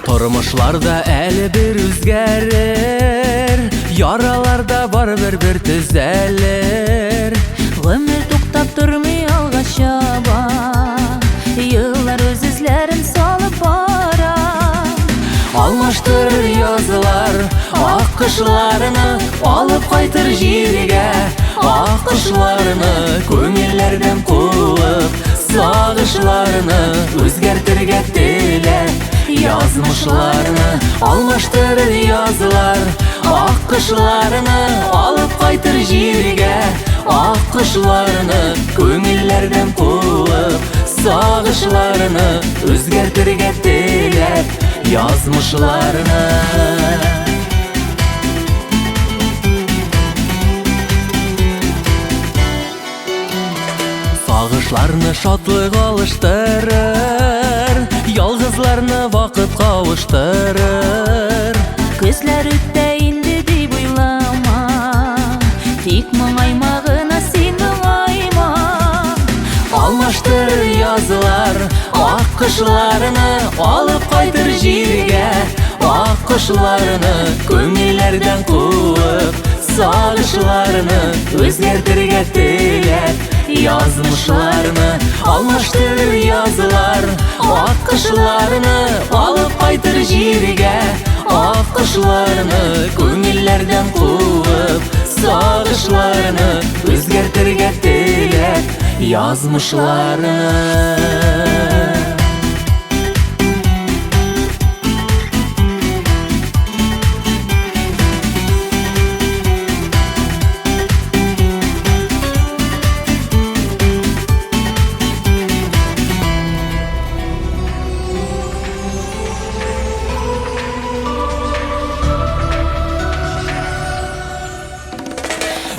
Тормышларда әлі бір үзгәрер, яраларда бар бір түзәлер. Гомер туктап тормый алга чаба, еллар үз эзләрен салып бара. Алмаштырыр язылар ак кышларны, алып кайтыр җиргә ак кышларны. Күңелләрдән куып сагышларны, үзгәртергә теләп язмышларны. Алмаштырыр язылар ак кышларны, алып кайтыр җиргә ак кышларны. Күңелләрдән куып сагышларны, үзгәртергә теләп язмышларны. Сагышларны шатлык алыштырыр, ялгызларны вакыт кавыштырыр. Күзләр үтә инде дип уйлама, тик моңайма гына син моңайма. Алмаштырыр язылар ак кышларны, алып кайтыр җиргә ак кышларны. Күңелләрдән куып сагышларны, үзгәртергә теләп язмышларны. Алмаштырыр язылар ак кышларны, алып кайтыр җиргә ак кышларны. Күңелләрдән куып сагышларны, үзгәртергә теләп язмышларны.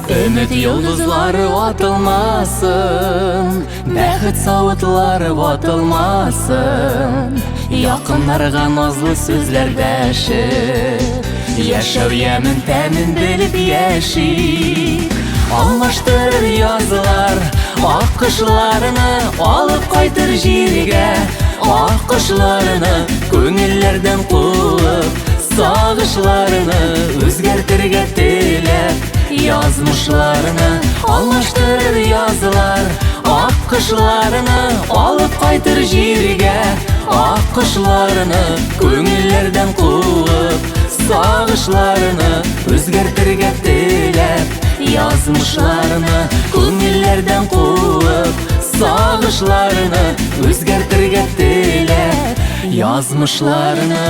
Өмет йолдызлары ватылмасын, бәхет савытлары ватылмасын. Якыннарга назлы сүзләр дәшеп, яшәү ямын тәмен белеп яшик. Алмаштырыр язылар ак кышларны, алып кайтыр җиргә ак кышларны. Күңелләрдән куып сагышларны, үзгәртергә теләп язмышларны. Алмаштырыр язылар ак кышларны, алып кайтыр җиргә ак кышларны. Күңелләрдән куып сагышларны, үзгәртергә теләп язмышларны. Күңелләрдән куып сагышларны, үзгәртергә теләп язмышларны.